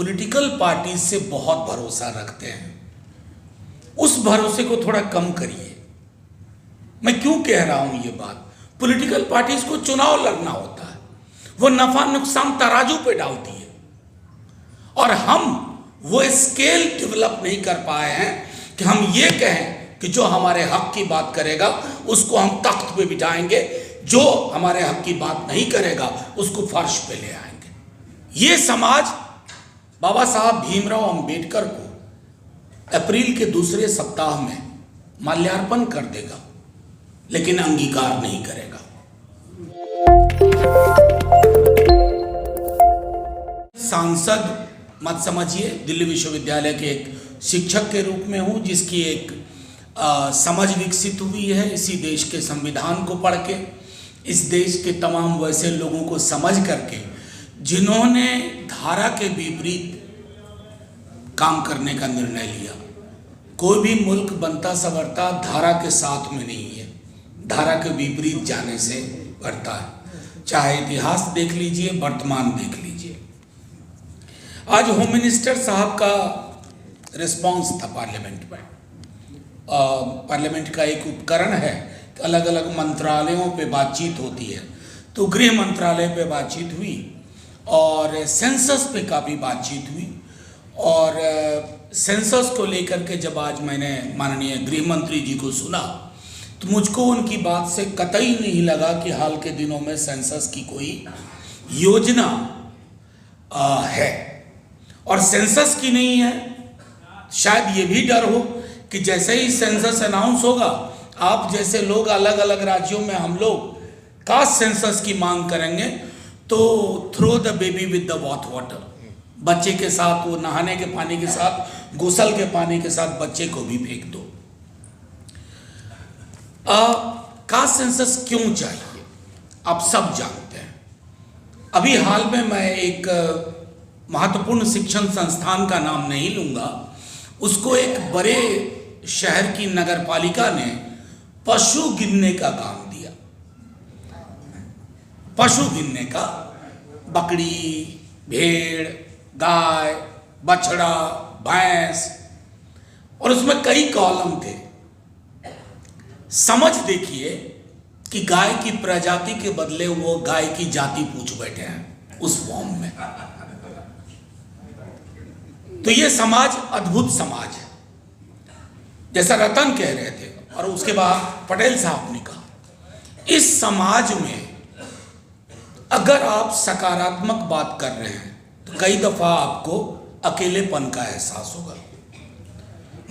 Political party से बहुत भरोसा रखते हैं, उस भरोसे को थोड़ा कम करिए। मैं क्यों कह रहा हूं ये बात? पॉलिटिकल पार्टीज को चुनाव लड़ना होता है, वो नफा नुकसान तराजू पे डालती है, और हम वो स्केल डेवलप नहीं कर पाए हैं कि हम ये कहें कि जो हमारे हक की बात करेगा उसको हम तख्त पे बिठाएंगे, जो हमारे हक की बात नहीं करेगा उसको फर्श पे ले आएंगे। ये समाज बाबा साहब भीमराव अंबेडकर को अप्रैल के दूसरे सप्ताह में माल्यार्पण कर देगा, लेकिन अंगीकार नहीं करेगा। सांसद मत समझिए, दिल्ली विश्वविद्यालय के एक शिक्षक के रूप में हूँ, जिसकी एक समझ विकसित हुई है इसी देश के संविधान को पढ़ के, इस देश के तमाम वैसे लोगों को समझ करके जिन्होंने धारा के विपरीत काम करने का निर्णय लिया। कोई भी मुल्क बनता संवरता धारा के साथ में नहीं है, धारा के विपरीत जाने से बढ़ता है। चाहे इतिहास देख लीजिए, वर्तमान देख लीजिए। आज होम मिनिस्टर साहब का रिस्पांस था पार्लियामेंट में। पार्लियामेंट का एक उपकरण है कि अलग अलग मंत्रालयों पे बातचीत होती है, तो गृह मंत्रालय पे बातचीत हुई और सेंसस पे काफ़ी बातचीत हुई। और सेंसस को लेकर के जब आज मैंने माननीय गृह मंत्री जी को सुना, तो मुझको उनकी बात से कतई नहीं लगा कि हाल के दिनों में सेंसस की कोई योजना है। और सेंसस की नहीं है, शायद ये भी डर हो कि जैसे ही सेंसस अनाउंस होगा, आप जैसे लोग अलग अलग राज्यों में हम लोग कास्ट सेंसस की मांग करेंगे, तो throw the baby with the bath water, बच्चे के साथ, वो नहाने के पानी के साथ, गुसल के पानी के साथ बच्चे को भी फेंक दो। कास्ट सेंसस क्यों चाहिए आप सब जानते हैं। अभी हाल में मैं एक महत्वपूर्ण शिक्षण संस्थान का नाम नहीं लूंगा, उसको एक बड़े शहर की नगरपालिका ने पशु गिनने का काम दिया। पशु गिनने का, बकरी, भेड़, गाय, बछड़ा, भैंस, और उसमें कई कॉलम थे। समझ देखिए कि गाय की प्रजाति के बदले वो गाय की जाति पूछ बैठे हैं उस फॉर्म में। तो ये समाज अद्भुत समाज है, जैसा रतन कह रहे थे और उसके बाद पटेल साहब ने कहा। इस समाज में अगर आप सकारात्मक बात कर रहे हैं तो कई दफा आपको अकेलेपन का एहसास होगा।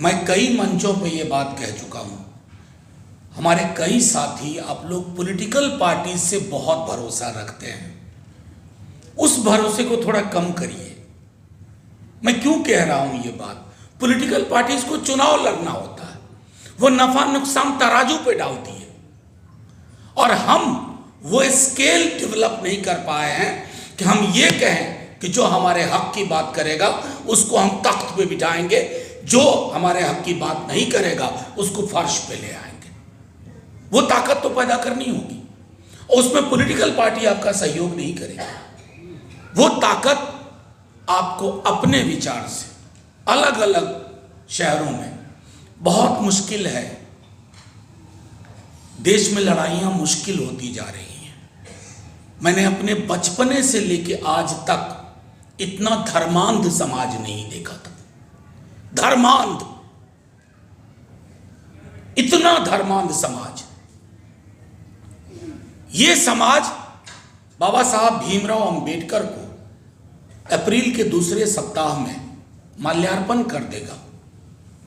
मैं कई मंचों पे ये बात कह चुका हूं, हमारे कई साथी, आप लोग पॉलिटिकल पार्टी से बहुत भरोसा रखते हैं, उस भरोसे को थोड़ा कम करिए। मैं क्यों कह रहा हूं ये बात? पॉलिटिकल पार्टीज को चुनाव लड़ना होता है, वो नफा नुकसान तराजू पे डालती है, और हम वो स्केल डेवलप नहीं कर पाए हैं कि हम ये कहें कि जो हमारे हक की बात करेगा उसको हम तख्त पे बिठाएंगे, जो हमारे हक की बात नहीं करेगा उसको फर्श पे ले आएंगे। वो ताकत तो पैदा करनी होगी, और उसमें पॉलिटिकल पार्टी आपका सहयोग नहीं करेगी। वो ताकत आपको अपने विचार से अलग अलग शहरों में, बहुत मुश्किल है, देश में लड़ाइयां मुश्किल होती जा रही हैं। मैंने अपने बचपने से लेके आज तक इतना धर्मांध समाज नहीं देखा था। धर्मांध, इतना धर्मांध समाज। ये समाज बाबा साहब भीमराव अंबेडकर को अप्रैल के दूसरे सप्ताह में माल्यार्पण कर देगा,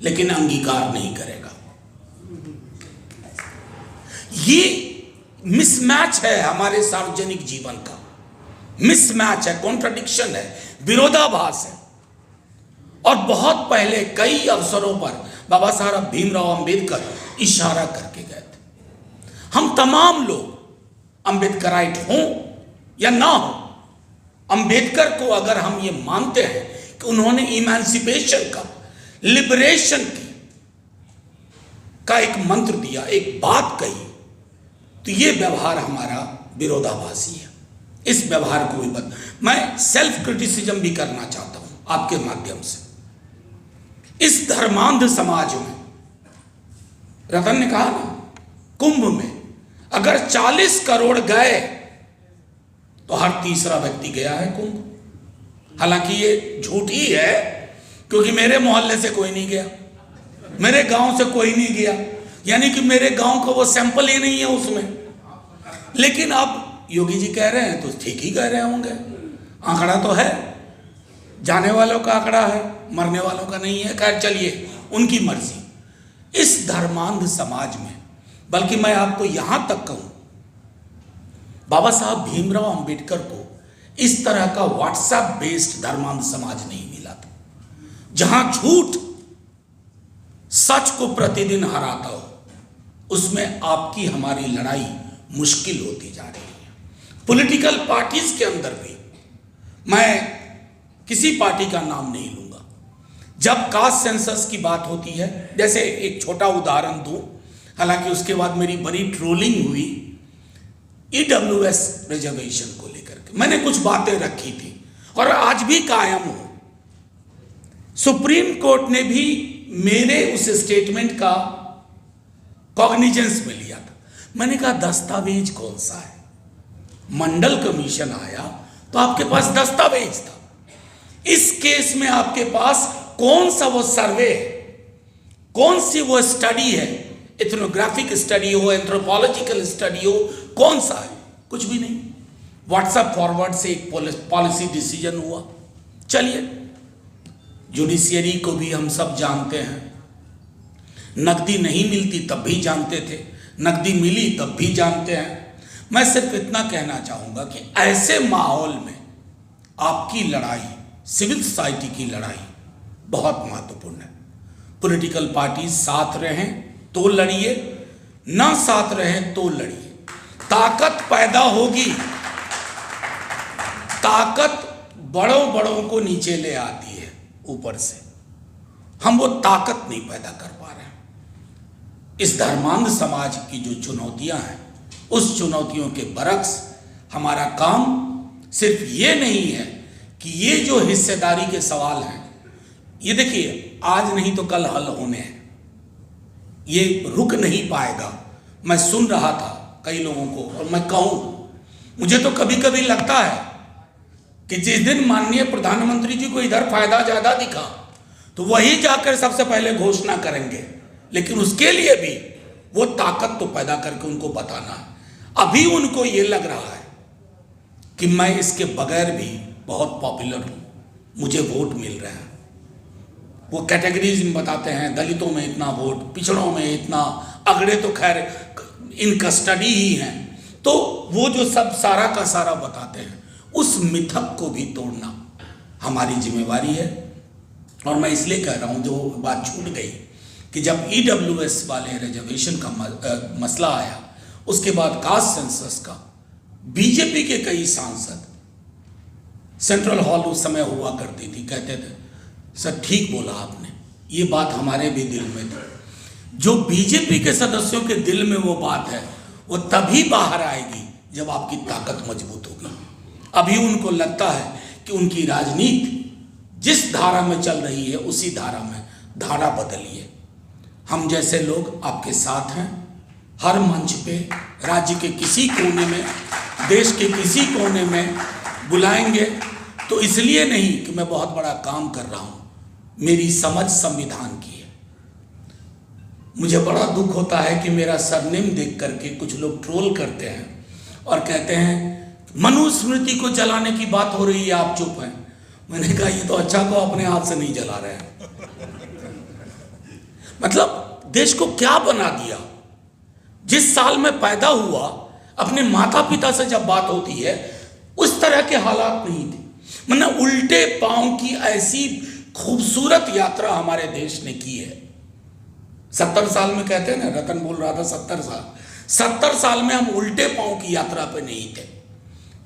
लेकिन अंगीकार नहीं करेगा। ये मिसमैच है हमारे सार्वजनिक जीवन का, मिसमैच है, कॉन्ट्रडिक्शन है, विरोधाभास है। और बहुत पहले कई अवसरों पर बाबा साहब भीमराव अंबेडकर इशारा करके गए थे। हम तमाम लोग अंबेडकराइट हों या ना हो, अंबेडकर को अगर हम ये मानते हैं कि उन्होंने इमेंसिपेशन का, लिबरेशन का एक मंत्र दिया, एक बात कही, तो ये व्यवहार हमारा विरोधाभासी है। इस व्यवहार को भी मैं सेल्फ क्रिटिसिज्म भी करना चाहता हूं। आपके माध्यम से। इस धर्मांध समाज में, रतन ने कहा ना, कुंभ में अगर 40 करोड़ गए तो हर तीसरा व्यक्ति गया है कुंभ। हालांकि ये झूठ ही है, क्योंकि मेरे मोहल्ले से कोई नहीं गया, मेरे गांव से कोई नहीं गया, यानी कि मेरे गांव का वो सैंपल ही नहीं है उसमें। लेकिन अब योगी जी कह रहे हैं तो ठीक ही कह रहे होंगे, आंकड़ा तो है, जाने वालों का आंकड़ा है, मरने वालों का नहीं है। खैर चलिए, उनकी मर्जी। इस धर्मांध समाज में, बल्कि मैं आपको यहां तक कहूं, बाबा साहब भीमराव अंबेडकर को इस तरह का व्हाट्सएप बेस्ड धर्मांध समाज नहीं मिला था, जहां झूठ सच को प्रतिदिन हराता हो। उसमें आपकी हमारी लड़ाई मुश्किल होती जा रही है। पॉलिटिकल पार्टीज के अंदर भी, मैं किसी पार्टी का नाम नहीं लूंगा, जब कास्ट सेंसस की बात होती है, जैसे एक छोटा उदाहरण दूं, हालांकि उसके बाद मेरी बड़ी ट्रोलिंग हुई ईडब्ल्यूएस रिजर्वेशन को लेकर के। मैंने कुछ बातें रखी थी और आज भी कायम हूं। सुप्रीम कोर्ट ने भी मेरे उस स्टेटमेंट का कॉग्निजेंस में लिया था। मैंने कहा दस्तावेज कौन सा है? मंडल कमीशन आया तो आपके पास दस्तावेज था। इस केस में आपके पास कौन सा वो सर्वे है, कौन सी वो स्टडी है, एथनोग्राफिक स्टडी हो, एंथ्रोपोलॉजिकल स्टडी हो, कौन सा है? कुछ भी नहीं। व्हाट्सएप फॉरवर्ड से एक पॉलिसी डिसीजन हुआ। चलिए, जुडिशियरी को भी हम सब जानते हैं, नकदी नहीं मिलती तब भी जानते थे, नकदी मिली तब भी जानते हैं। मैं सिर्फ इतना कहना चाहूंगा कि ऐसे माहौल में आपकी लड़ाई, सिविल सोसाइटी की लड़ाई बहुत महत्वपूर्ण है। पॉलिटिकल पार्टी साथ रहें तो लड़िए, ना साथ रहें तो लड़िए। ताकत पैदा होगी, ताकत बड़ों बड़ों को नीचे ले आती है ऊपर से। हम वो ताकत नहीं पैदा कर पा रहे हैं। इस धर्मांध समाज की जो चुनौतियां हैं, उस चुनौतियों के बरक्स हमारा काम सिर्फ ये नहीं है कि ये जो हिस्सेदारी के सवाल हैं, ये देखिए आज नहीं तो कल हल होने हैं, ये रुक नहीं पाएगा। मैं सुन रहा था कई लोगों को, और मैं कहूं, मुझे तो कभी कभी लगता है कि जिस दिन माननीय प्रधानमंत्री जी को इधर फायदा ज्यादा दिखा तो वही जाकर सबसे पहले घोषणा करेंगे, लेकिन उसके लिए भी वो ताकत तो पैदा करके उनको बताना है। अभी उनको ये लग रहा है कि मैं इसके बगैर भी बहुत पॉपुलर हूं, मुझे वोट मिल रहा है। वो कैटेगरीज में बताते हैं, दलितों में इतना वोट, पिछड़ों में इतना, अगड़े तो खैर इन कस्टडी ही हैं। तो वो जो सब सारा का सारा बताते हैं, उस मिथक को भी तोड़ना हमारी जिम्मेवारी है। और मैं इसलिए कह रहा हूं, जो बात छूट गई कि जब ईडब्ल्यूएस वाले रिजर्वेशन का मसला आया, उसके बाद कास्ट सेंसस का, बीजेपी के कई सांसद, सेंट्रल हॉल उस समय हुआ करती थी, कहते थे सर ठीक बोला आपने, ये बात हमारे भी दिल में थी। जो बीजेपी के सदस्यों के दिल में वो बात है, वो तभी बाहर आएगी जब आपकी ताकत मजबूत होगी। अभी उनको लगता है कि उनकी राजनीति जिस धारा में चल रही है उसी धारा में धारा बदलिए। हम जैसे लोग आपके साथ हैं, हर मंच पे, राज्य के किसी कोने में, देश के किसी कोने में बुलाएंगे। तो इसलिए नहीं कि मैं बहुत बड़ा काम कर रहा हूं, मेरी समझ संविधान की है। मुझे बड़ा दुख होता है कि मेरा सरनेम देख करके कुछ लोग ट्रोल करते हैं और कहते हैं मनुस्मृति को जलाने की बात हो रही है, आप चुप हैं। मैंने कहा ये तो अच्छा को अपने हाथ से नहीं जला रहे हैं। मतलब देश को क्या बना दिया। जिस साल में पैदा हुआ, अपने माता पिता से जब बात होती है, उस तरह के हालात नहीं थे। मतलब उल्टे पांव की ऐसी खूबसूरत यात्रा हमारे देश ने की है। 70 साल में कहते हैं ना, रतन बोल रहा था 70 साल में हम उल्टे पांव की यात्रा पे नहीं थे।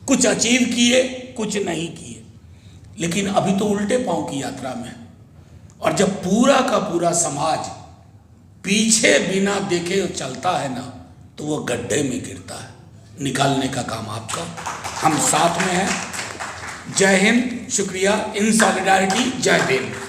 कुछ अचीव किए, कुछ नहीं किए, लेकिन अभी तो उल्टे पांव की यात्रा में। और जब पूरा का पूरा समाज पीछे बिना देखे चलता है ना, तो वो गड्ढे में गिरता है। निकालने का काम आपका, हम साथ में हैं। जय हिंद, शुक्रिया, इन सॉलिडारिटी, जय भीम।